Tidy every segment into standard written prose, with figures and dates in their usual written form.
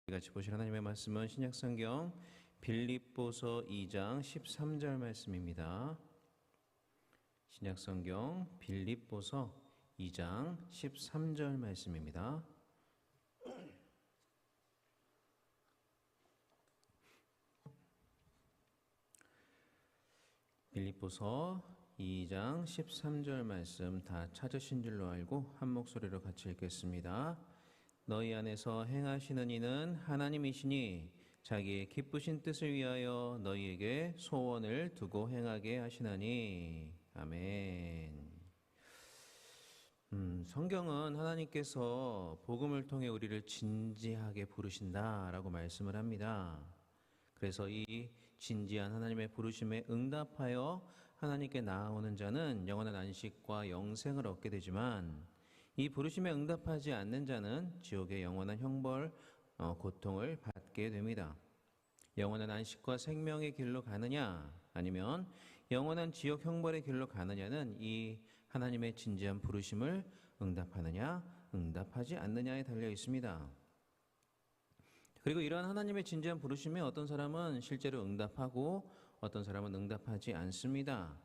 같이 보실 하나님의 말씀은 신약성경 빌립보서 2장 13절 말씀입니다. 신약성경 빌립보서 2장 13절 말씀입니다. 빌립보서 2장 13절 말씀 다 찾으신 줄로 알고 한 목소리로 같이 읽겠습니다. 너희 안에서 행하시는 이는 하나님이시니 자기의 기쁘신 뜻을 위하여 너희에게 소원을 두고 행하게 하시나니. 아멘. 성경은 하나님께서 복음을 통해 우리를 진지하게 부르신다라고 말씀을 합니다. 그래서 이 진지한 하나님의 부르심에 응답하여 하나님께 나아오는 자는 영원한 안식과 영생을 얻게 되지만 이 부르심에 응답하지 않는 자는 지옥의 영원한 형벌, 고통을 받게 됩니다. 영원한 안식과 생명의 길로 가느냐 아니면 영원한 지옥 형벌의 길로 가느냐는 이 하나님의 진지한 부르심을 응답하느냐 응답하지 않느냐에 달려 있습니다. 그리고 이러한 하나님의 진지한 부르심에 어떤 사람은 실제로 응답하고 어떤 사람은 응답하지 않습니다.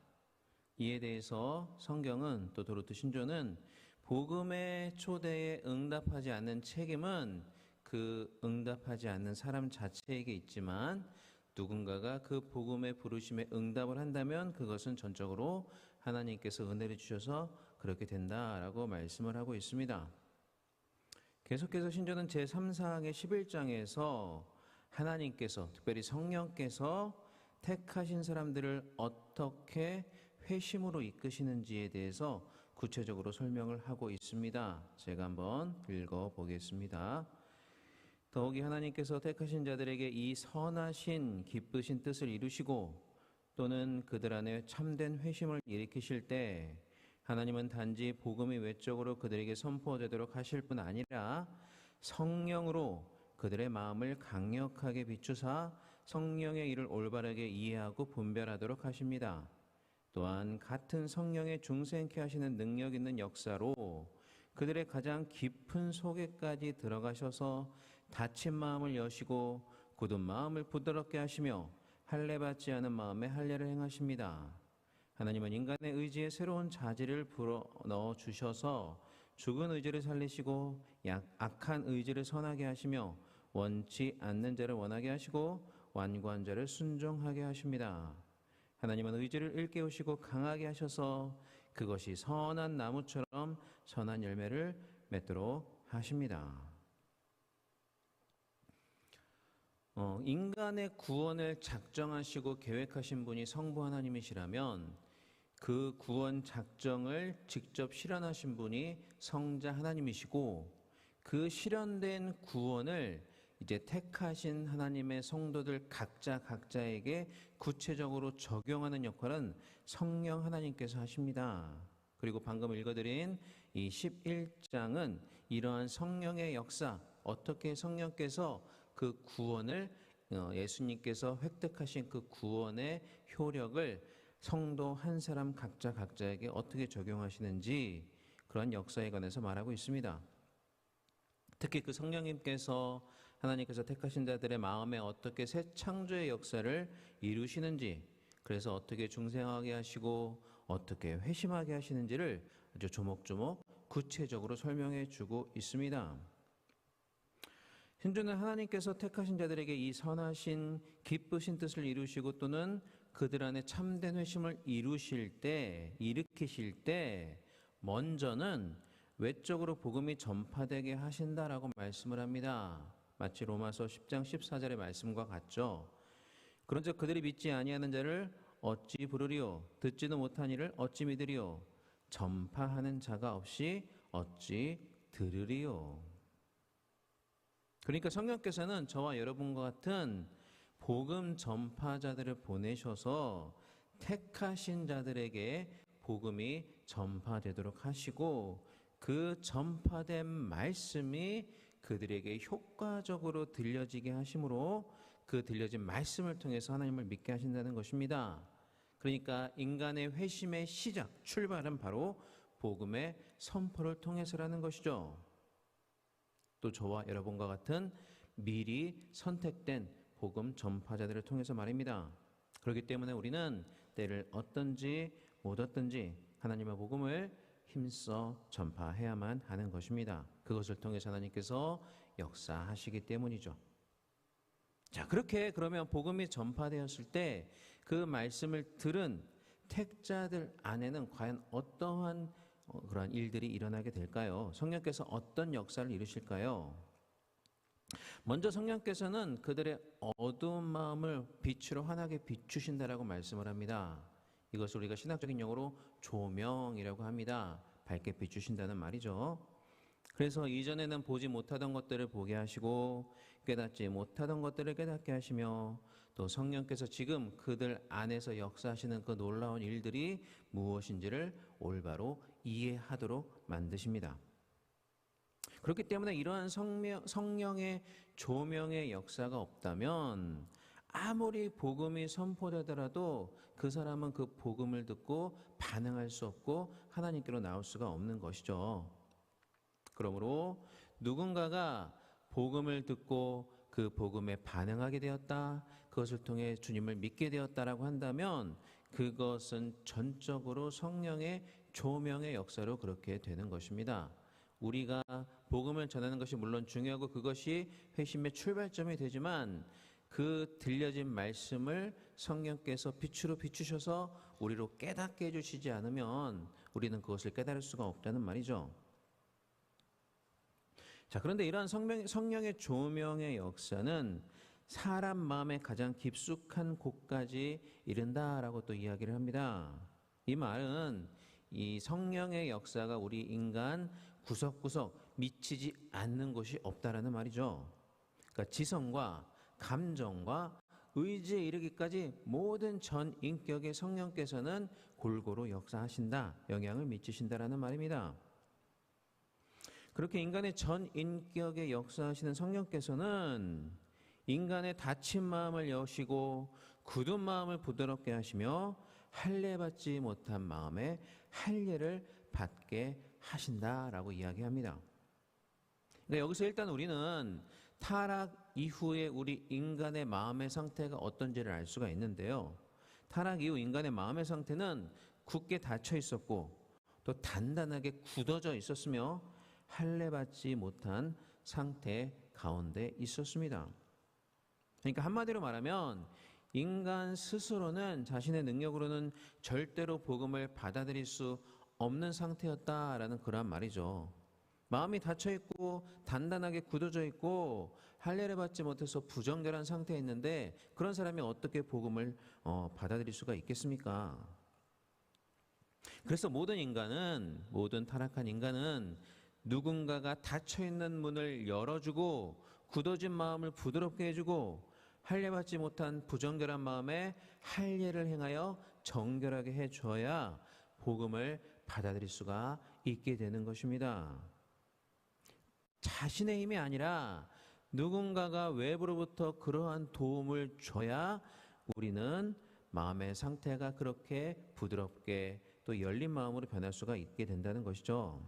이에 대해서 성경은 또 도르트 신조는 복음의 초대에 응답하지 않는 책임은 그 응답하지 않는 사람 자체에게 있지만 누군가가 그 복음의 부르심에 응답을 한다면 그것은 전적으로 하나님께서 은혜를 주셔서 그렇게 된다라고 말씀을 하고 있습니다. 계속해서 신조는 제3사항의 11장에서 하나님께서 특별히 성령께서 택하신 사람들을 어떻게 회심으로 이끄시는지에 대해서 구체적으로 설명을 하고 있습니다. 제가 한번 읽어보겠습니다. 더욱이 하나님께서 택하신 자들에게 이 선하신 기쁘신 뜻을 이루시고 또는 그들 안에 참된 회심을 일으키실 때 하나님은 단지 복음이 외적으로 그들에게 선포되도록 하실 뿐 아니라 성령으로 그들의 마음을 강력하게 비추사 성령의 일을 올바르게 이해하고 분별하도록 하십니다. 또한 같은 성령의 중생케 하시는 능력 있는 역사로 그들의 가장 깊은 속에까지 들어가셔서 닫힌 마음을 여시고 굳은 마음을 부드럽게 하시며 할례받지 않은 마음에 할례를 행하십니다. 하나님은 인간의 의지에 새로운 자질을 불어넣어 주셔서 죽은 의지를 살리시고 악한 의지를 선하게 하시며 원치 않는 자를 원하게 하시고 완고한 자를 순종하게 하십니다. 하나님은 의지를 일깨우시고 강하게 하셔서 그것이 선한 나무처럼 선한 열매를 맺도록 하십니다. 인간의 구원을 작정하시고 계획하신 분이 성부 하나님이시라면 그 구원 작정을 직접 실현하신 분이 성자 하나님이시고 그 실현된 구원을 이제 택하신 하나님의 성도들 각자에게 구체적으로 적용하는 역할은 성령 하나님께서 하십니다. 그리고 방금 읽어드린 이 11장은 이러한 성령의 역사, 어떻게 성령께서 그 구원을 예수님께서 획득하신 그 구원의 효력을 성도 한 사람 각자에게 어떻게 적용하시는지 그런 역사에 관해서 말하고 있습니다. 특히 그 성령님께서 하나님께서 택하신 자들의 마음에 어떻게 새 창조의 역사를 이루시는지, 그래서 어떻게 중생하게 하시고 어떻게 회심하게 하시는지를 아주 조목조목 구체적으로 설명해 주고 있습니다. 신조는 하나님께서 택하신 자들에게 이 선하신 기쁘신 뜻을 이루시고 또는 그들 안에 참된 회심을 일으키실 때 먼저는 외적으로 복음이 전파되게 하신다라고 말씀을 합니다. 마치 로마서 10장 14절의 말씀과 같죠. 그런즉 그들이 믿지 아니하는 자를 어찌 부르리요? 듣지도 못한 이를 어찌 믿으리요? 전파하는 자가 없이 어찌 들으리요? 그러니까 성령께서는 저와 여러분과 같은 복음 전파자들을 보내셔서 택하신 자들에게 복음이 전파되도록 하시고 그 전파된 말씀이 그들에게 효과적으로 들려지게 하심으로 그 들려진 말씀을 통해서 하나님을 믿게 하신다는 것입니다. 그러니까 인간의 회심의 시작, 출발은 바로 복음의 선포를 통해서라는 것이죠. 또 저와 여러분과 같은 미리 선택된 복음 전파자들을 통해서 말입니다. 그렇기 때문에 우리는 때를 얻든지 못 얻든지 하나님의 복음을 힘써 전파해야만 하는 것입니다. 그것을 통해서 하나님께서 역사하시기 때문이죠. 자, 그렇게 그러면 복음이 전파되었을 때 그 말씀을 들은 택자들 안에는 과연 어떠한 그러한 일들이 일어나게 될까요? 성령께서 어떤 역사를 이루실까요? 먼저 성령께서는 그들의 어두운 마음을 빛으로 환하게 비추신다라고 말씀을 합니다. 이것을 우리가 신학적인 용어로 조명이라고 합니다. 밝게 비추신다는 말이죠. 그래서 이전에는 보지 못하던 것들을 보게 하시고 깨닫지 못하던 것들을 깨닫게 하시며 또 성령께서 지금 그들 안에서 역사하시는 그 놀라운 일들이 무엇인지를 올바로 이해하도록 만드십니다. 그렇기 때문에 이러한 성령의 조명의 역사가 없다면 아무리 복음이 선포되더라도 그 사람은 그 복음을 듣고 반응할 수 없고 하나님께로 나올 수가 없는 것이죠. 그러므로 누군가가 복음을 듣고 그 복음에 반응하게 되었다, 그것을 통해 주님을 믿게 되었다라고 한다면 그것은 전적으로 성령의 조명의 역사로 그렇게 되는 것입니다. 우리가 복음을 전하는 것이 물론 중요하고 그것이 회심의 출발점이 되지만 그 들려진 말씀을 성령께서 빛으로 비추셔서 우리로 깨닫게 해주시지 않으면 우리는 그것을 깨달을 수가 없다는 말이죠. 자, 그런데 이러한 성령의 조명의 역사는 사람 마음의 가장 깊숙한 곳까지 이른다라고 또 이야기를 합니다. 이 말은 이 성령의 역사가 우리 인간 구석구석 미치지 않는 곳이 없다라는 말이죠. 그러니까 지성과 감정과 의지에 이르기까지 모든 전 인격의 성령께서는 골고루 역사하신다, 영향을 미치신다라는 말입니다. 그렇게 인간의 전 인격에 역사하시는 성령께서는 인간의 다친 마음을 여시고 굳은 마음을 부드럽게 하시며 할례받지 못한 마음에 할례를 받게 하신다라고 이야기합니다. 그러니까 여기서 일단 우리는 타락 이후에 우리 인간의 마음의 상태가 어떤지를 알 수가 있는데요. 타락 이후 인간의 마음의 상태는 굳게 닫혀 있었고 또 단단하게 굳어져 있었으며 할례받지 못한 상태 가운데 있었습니다. 그러니까 한마디로 말하면 인간 스스로는 자신의 능력으로는 절대로 복음을 받아들일 수 없는 상태였다라는 그런 말이죠. 마음이 닫혀있고 단단하게 굳어져 있고 할례를 받지 못해서 부정결한 상태에 있는데 그런 사람이 어떻게 복음을 받아들일 수가 있겠습니까? 그래서 모든 타락한 인간은 누군가가 닫혀있는 문을 열어주고 굳어진 마음을 부드럽게 해주고 할례받지 못한 부정결한 마음에 할례를 행하여 정결하게 해줘야 복음을 받아들일 수가 있게 되는 것입니다. 자신의 힘이 아니라 누군가가 외부로부터 그러한 도움을 줘야 우리는 마음의 상태가 그렇게 부드럽게 또 열린 마음으로 변할 수가 있게 된다는 것이죠.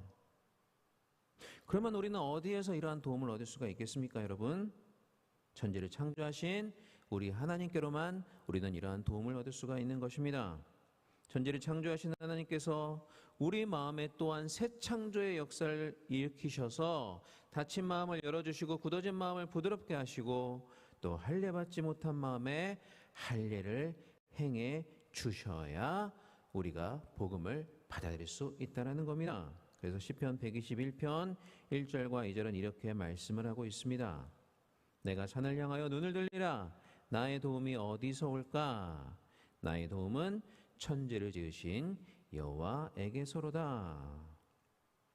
그러면 우리는 어디에서 이러한 도움을 얻을 수가 있겠습니까, 여러분? 천지를 창조하신 우리 하나님께로만 우리는 이러한 도움을 얻을 수가 있는 것입니다. 천지를 창조하신 하나님께서 우리 마음에 또한 새 창조의 역사를 일으키셔서 닫힌 마음을 열어주시고 굳어진 마음을 부드럽게 하시고 또 할례받지 못한 마음에 할례를 행해 주셔야 우리가 복음을 받아들일 수 있다는 겁니다. 그래서 시편 121편 1절과 2절은 이렇게 말씀을 하고 있습니다. 내가 산을 향하여 눈을 들리라. 나의 도움이 어디서 올까? 나의 도움은 천지를 지으신 여호와에게서로다.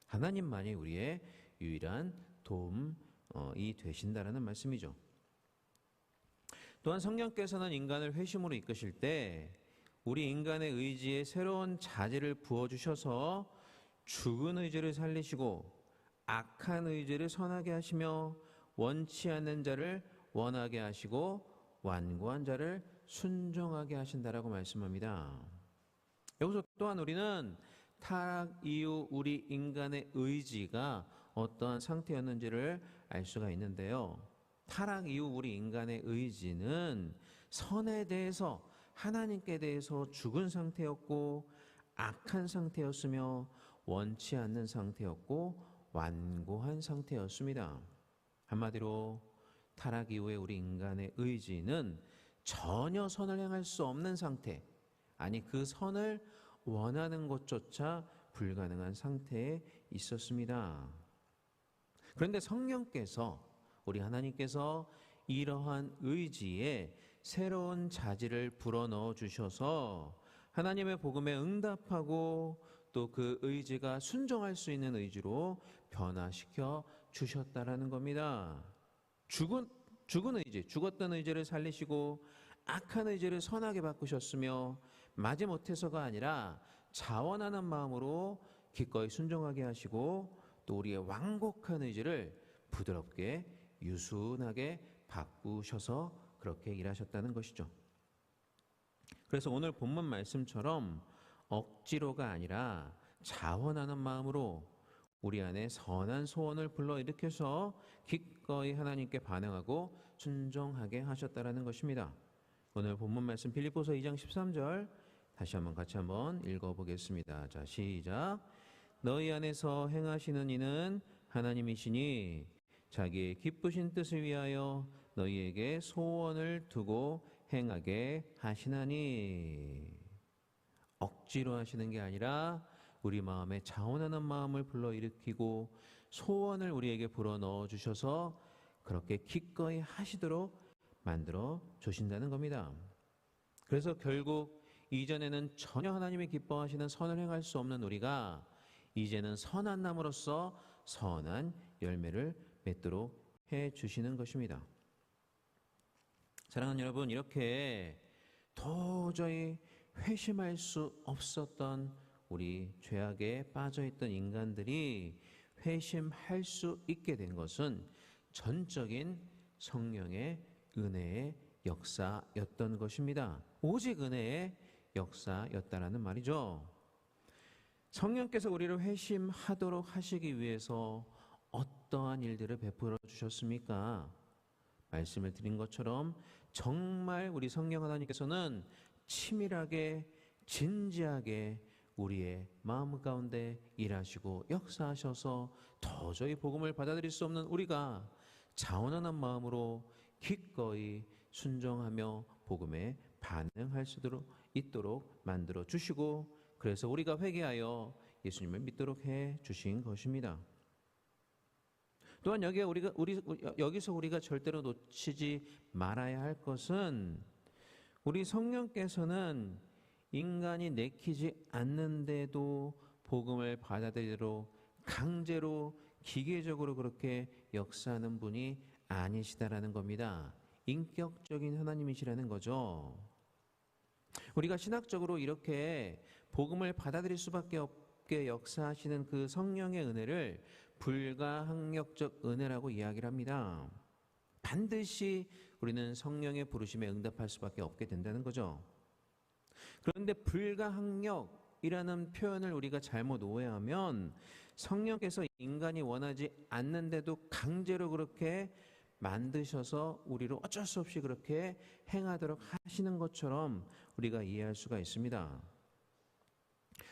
하나님만이 우리의 유일한 도움이 되신다라는 말씀이죠. 또한 성령께서는 인간을 회심으로 이끄실 때 우리 인간의 의지에 새로운 자질을 부어주셔서 죽은 의지를 살리시고 악한 의지를 선하게 하시며 원치 않는 자를 원하게 하시고 완고한 자를 순종하게 하신다라고 말씀합니다. 여기서 또한 우리는 타락 이후 우리 인간의 의지가 어떠한 상태였는지를 알 수가 있는데요. 타락 이후 우리 인간의 의지는 선에 대해서 하나님께 대해서 죽은 상태였고 악한 상태였으며 원치 않는 상태였고 완고한 상태였습니다. 한마디로 타락 이후에 우리 인간의 의지는 전혀 선을 행할 수 없는 상태, 아니 그 선을 원하는 것조차 불가능한 상태에 있었습니다. 그런데 성령께서, 우리 하나님께서 이러한 의지에 새로운 자질을 불어넣어 주셔서 하나님의 복음에 응답하고 또 그 의지가 순종할 수 있는 의지로 변화시켜 주셨다라는 겁니다. 죽은 의지, 죽었던 의지를 살리시고 악한 의지를 선하게 바꾸셨으며 마지못해서가 아니라 자원하는 마음으로 기꺼이 순종하게 하시고 또 우리의 완곡한 의지를 부드럽게 유순하게 바꾸셔서 그렇게 일하셨다는 것이죠. 그래서 오늘 본문 말씀처럼 억지로가 아니라 자원하는 마음으로 우리 안에 선한 소원을 불러일으켜서 기꺼이 하나님께 반응하고 순종하게 하셨다라는 것입니다. 오늘 본문 말씀 빌립보서 2장 13절 다시 한번 같이 한번 읽어보겠습니다. 자, 시작. 너희 안에서 행하시는 이는 하나님이시니 자기의 기쁘신 뜻을 위하여 너희에게 소원을 두고 행하게 하시나니. 억지로 하시는 게 아니라 우리 마음에 자원하는 마음을 불러일으키고 소원을 우리에게 불어넣어 주셔서 그렇게 기꺼이 하시도록 만들어 주신다는 겁니다. 그래서 결국 이전에는 전혀 하나님이 기뻐하시는 선을 행할 수 없는 우리가 이제는 선한 나무로서 선한 열매를 맺도록 해 주시는 것입니다. 사랑하는 여러분, 이렇게 도저히 회심할 수 없었던 우리 죄악에 빠져있던 인간들이 회심할 수 있게 된 것은 전적인 성령의 은혜의 역사였던 것입니다. 오직 은혜의 역사였다라는 말이죠. 성령께서 우리를 회심하도록 하시기 위해서 어떠한 일들을 베풀어 주셨습니까? 말씀을 드린 것처럼 정말 우리 성령 하나님께서는 치밀하게 진지하게 우리의 마음 가운데 일하시고 역사하셔서 도저히 복음을 받아들일 수 없는 우리가 자원하는 마음으로 기꺼이 순종하며 복음에 반응할 수 있도록 만들어 주시고, 그래서 우리가 회개하여 예수님을 믿도록 해 주신 것입니다. 또한 여기서 우리가 절대로 놓치지 말아야 할 것은 우리 성령께서는 인간이 내키지 않는데도 복음을 받아들이도록 강제로 기계적으로 그렇게 역사하는 분이 아니시다라는 겁니다. 인격적인 하나님이시라는 거죠. 우리가 신학적으로 이렇게 복음을 받아들일 수밖에 없게 역사하시는 그 성령의 은혜를 불가항력적 은혜라고 이야기를 합니다. 반드시 우리는 성령의 부르심에 응답할 수밖에 없게 된다는 거죠. 그런데 불가항력이라는 표현을 우리가 잘못 오해하면 성령께서 인간이 원하지 않는데도 강제로 그렇게 만드셔서 우리를 어쩔 수 없이 그렇게 행하도록 하시는 것처럼 우리가 이해할 수가 있습니다.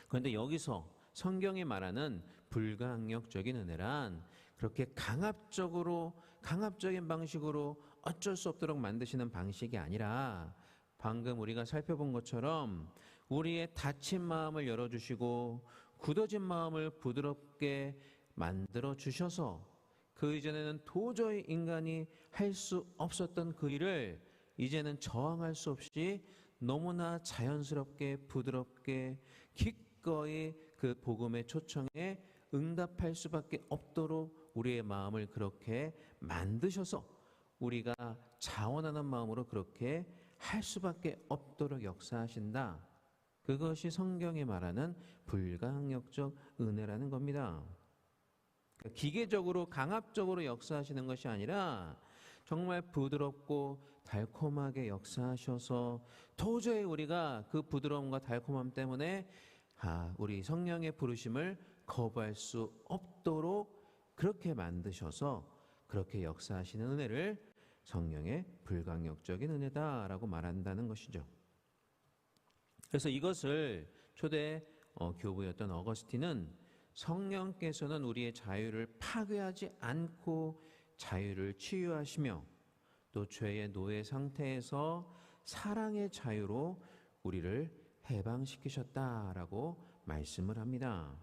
그런데 여기서 성경이 말하는 불가항력적인 은혜란 그렇게 강압적인 방식으로 어쩔 수 없도록 만드시는 방식이 아니라 방금 우리가 살펴본 것처럼 우리의 닫힌 마음을 열어주시고 굳어진 마음을 부드럽게 만들어 주셔서 그 이전에는 도저히 인간이 할 수 없었던 그 일을 이제는 저항할 수 없이 너무나 자연스럽게 부드럽게 기꺼이 그 복음의 초청에 응답할 수밖에 없도록 우리의 마음을 그렇게 만드셔서 우리가 자원하는 마음으로 그렇게 할 수밖에 없도록 역사하신다. 그것이 성경이 말하는 불가항력적 은혜라는 겁니다. 기계적으로 강압적으로 역사하시는 것이 아니라 정말 부드럽고 달콤하게 역사하셔서 도저히 우리가 그 부드러움과 달콤함 때문에 우리 성령의 부르심을 거부할 수 없도록 그렇게 만드셔서 그렇게 역사하시는 은혜를 성령의 불강력적인 은혜다라고 말한다는 것이죠. 그래서 이것을 초대 교부였던 어거스틴은 성령께서는 우리의 자유를 파괴하지 않고 자유를 치유하시며 또 죄의 노예 상태에서 사랑의 자유로 우리를 해방시키셨다라고 말씀을 합니다.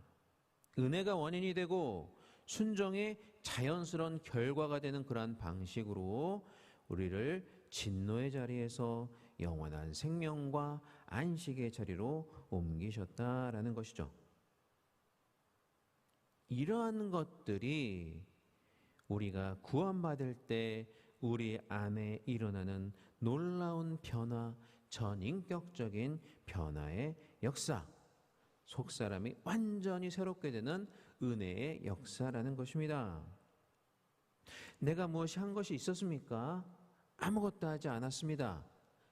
은혜가 원인이 되고 순종이 자연스러운 결과가 되는 그러한 방식으로 우리를 진노의 자리에서 영원한 생명과 안식의 자리로 옮기셨다라는 것이죠. 이러한 것들이 우리가 구원받을 때 우리 안에 일어나는 놀라운 변화, 전인격적인 변화의 역사, 속사람이 완전히 새롭게 되는 은혜의 역사라는 것입니다. 내가 무엇이 한 것이 있었습니까? 아무것도 하지 않았습니다.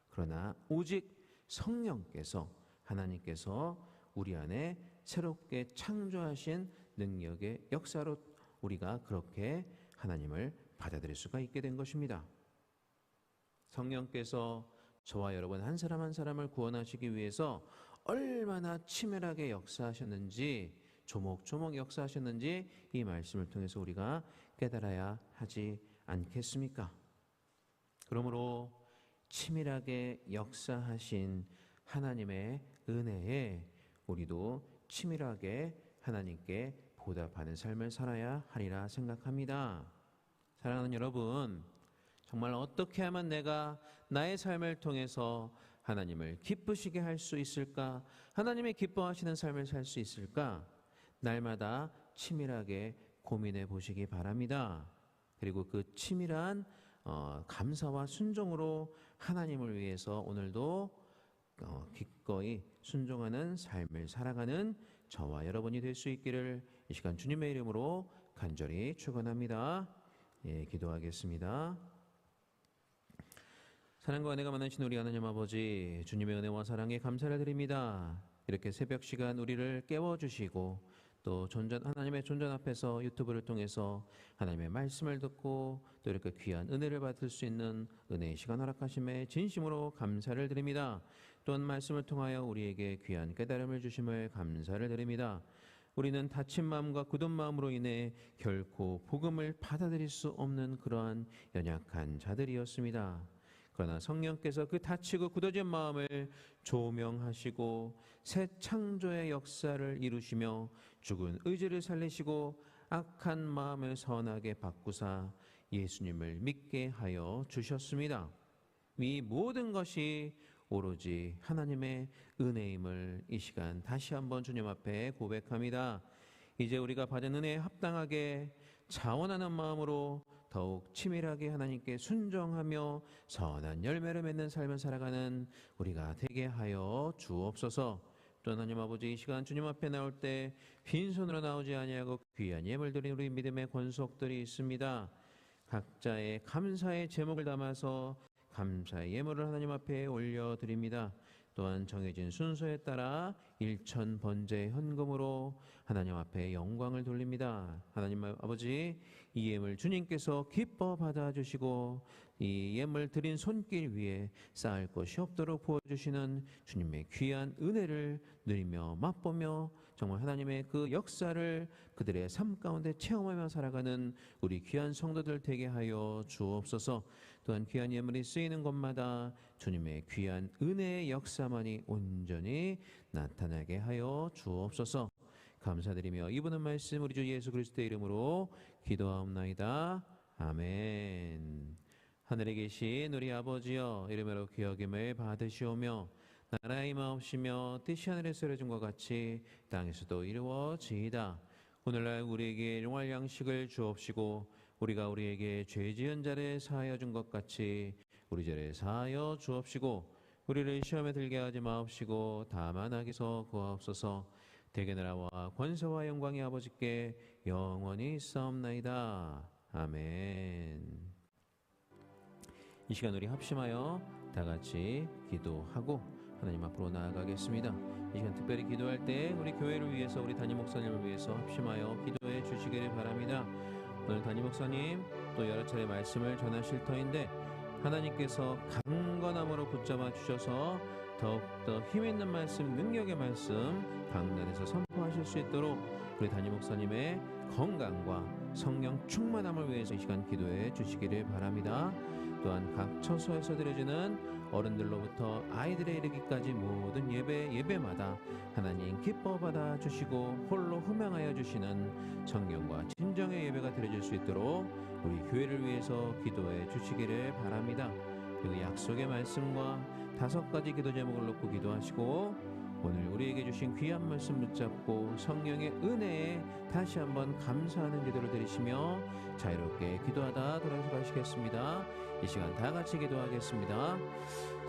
그러나 오직 성령께서, 하나님께서 우리 안에 새롭게 창조하신 능력의 역사로 우리가 그렇게 하나님을 받아들일 수가 있게 된 것입니다. 성령께서 저와 여러분 한 사람 한 사람을 구원하시기 위해서 얼마나 치밀하게 역사하셨는지, 조목조목 역사하셨는지 이 말씀을 통해서 우리가 깨달아야 하지 않겠습니까? 그러므로 치밀하게 역사하신 하나님의 은혜에 우리도 치밀하게 하나님께 보답하는 삶을 살아야 하리라 생각합니다. 사랑하는 여러분, 정말 어떻게 하면 내가 나의 삶을 통해서 하나님을 기쁘시게 할 수 있을까? 하나님의 기뻐하시는 삶을 살 수 있을까? 날마다 치밀하게 고민해 보시기 바랍니다. 그리고 그 치밀한 감사와 순종으로 하나님을 위해서 오늘도 기꺼이 순종하는 삶을 살아가는 저와 여러분이 될 수 있기를 이 시간 주님의 이름으로 간절히 축원합니다. 예, 기도하겠습니다. 사랑과 은혜가 많으신 우리 하나님 아버지, 주님의 은혜와 사랑에 감사를 드립니다. 이렇게 새벽 시간 우리를 깨워주시고 또 하나님의 존전 앞에서 유튜브를 통해서 하나님의 말씀을 듣고 또 이렇게 귀한 은혜를 받을 수 있는 은혜의 시간 허락하심에 진심으로 감사를 드립니다. 또한 말씀을 통하여 우리에게 귀한 깨달음을 주심을 감사를 드립니다. 우리는 다친 마음과 굳은 마음으로 인해 결코 복음을 받아들일 수 없는 그러한 연약한 자들이었습니다. 그러나 성령께서 그 다치고 굳어진 마음을 조명하시고 새 창조의 역사를 이루시며 죽은 의지를 살리시고 악한 마음을 선하게 바꾸사 예수님을 믿게 하여 주셨습니다. 이 모든 것이 오로지 하나님의 은혜임을 이 시간 다시 한번 주님 앞에 고백합니다. 이제 우리가 받은 은혜에 합당하게 자원하는 마음으로 더욱 치밀하게 하나님께 순종하며 선한 열매를 맺는 삶을 살아가는 우리가 되게 하여 주옵소서. 또 하나님 아버지, 이 시간 주님 앞에 나올 때 빈손으로 나오지 아니하고 귀한 예물 드린 우리 믿음의 권속들이 있습니다. 각자의 감사의 제목을 담아서 감사의 예물을 하나님 앞에 올려드립니다. 또한 정해진 순서에 따라 일천 번제 현금으로 하나님 앞에 영광을 돌립니다. 하나님 아버지, 이 예물 주님께서 기뻐 받아주시고 이 예물 드린 손길 위에 쌓을 것이 없도록 부어주시는 주님의 귀한 은혜를 누리며 맛보며 정말 하나님의 그 역사를 그들의 삶 가운데 체험하며 살아가는 우리 귀한 성도들 되게 하여 주옵소서. 또한 귀한 예물이 쓰이는 곳마다 주님의 귀한 은혜의 역사만이 온전히 나타나게 하여 주옵소서. 감사드리며 이분은 말씀 우리 주 예수 그리스도의 이름으로 기도하옵나이다. 아멘. 하늘에 계신 우리 아버지여, 이름으로 기억임을 받으시오며 나라의 임하옵시며 뜻이 하늘에서 이루어진 것 같이 땅에서도 이루어지이다. 오늘날 우리에게 일용할 양식을 주옵시고 우리가 우리에게 죄 지은 자를 사하여 준 것 같이 우리 죄를 사하여 주옵시고 우리를 시험에 들게 하지 마옵시고 다만 악에서 구하옵소서. 대개 나라와 권세와 영광이 아버지께 영원히 있사옵나이다. 아멘. 이 시간 우리 합심하여 다 같이 기도하고 하나님 앞으로 나아가겠습니다. 이 시간 특별히 기도할 때 우리 교회를 위해서, 우리 담임 목사님을 위해서 합심하여 기도해 주시기를 바랍니다. 오늘 담임 목사님 또 여러 차례 말씀을 전하실 터인데 하나님께서 강건함으로 붙잡아 주셔서 더욱더 힘있는 말씀, 능력의 말씀 강단에서 선포하실 수 있도록 우리 담임 목사님의 건강과 성령 충만함을 위해서 이 시간 기도해 주시기를 바랍니다. 또한 각 처소에서 드려지는 어른들로부터 아이들에 이르기까지 모든 예배마다 하나님 기뻐 받아 주시고 홀로 흠양하여 주시는 정령과 진정의 예배가 드려질 수 있도록 우리 교회를 위해서 기도해 주시기를 바랍니다. 그리고 약속의 말씀과 5가지 기도 제목을 놓고 기도하시고 오늘 우리에게 주신 귀한 말씀 붙잡고 성령의 은혜에 다시 한번 감사하는 기도를 드리시며 자유롭게 기도하다 돌아서 가시겠습니다. 이 시간 다 같이 기도하겠습니다.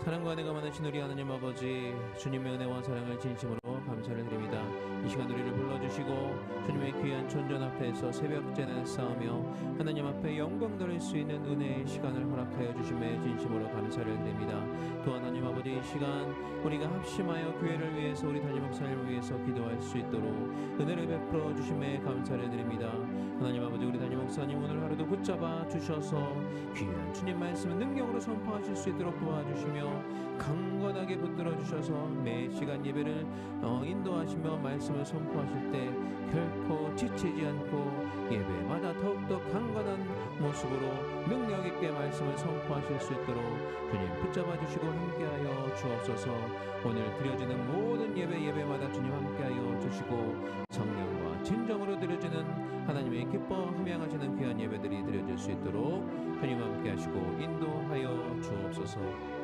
사랑과 은혜가 많으신 우리 하나님 아버지, 주님의 은혜와 사랑을 진심으로 감사를 드립니다. 이 시간 우리를 불러주시고 주님의 귀한 존전 앞에서 새벽제를 쌓으며 하나님 앞에 영광 돌릴 수 있는 은혜의 시간을 허락하여 주심에 진심으로 감사를 드립니다. 또 하나님 아버지, 이 시간 우리가 합심하여 교회를 위해서 우리 담임 목사님을 위해서 기도할 수 있도록 은혜를 베풀어 주심에 감사를 드립니다. 하나님 아버지, 우리 담임 목사님 오늘 하루도 붙잡아 주셔서 귀한 주님 말씀을 능력으로 선포하실 수 있도록 도와주시며 강건하게 붙들어 주셔서 매 시간 예배를 인도하시며 말씀을 선포하실 때 결코 지치지 않고 예배마다 더욱더 강건한 모습으로 능력 있게 말씀을 선포하실 수 있도록 주님 붙잡아 주시고 함께하여 주옵소서. 오늘 드려지는 모든 예배마다 주님 함께하여 주시고 성령과 진정으로 드려지는 하나님의 기뻐 흠양하시는 귀한 예배들이 드려질 수 있도록 주님 함께하시고 인도하여 주옵소서.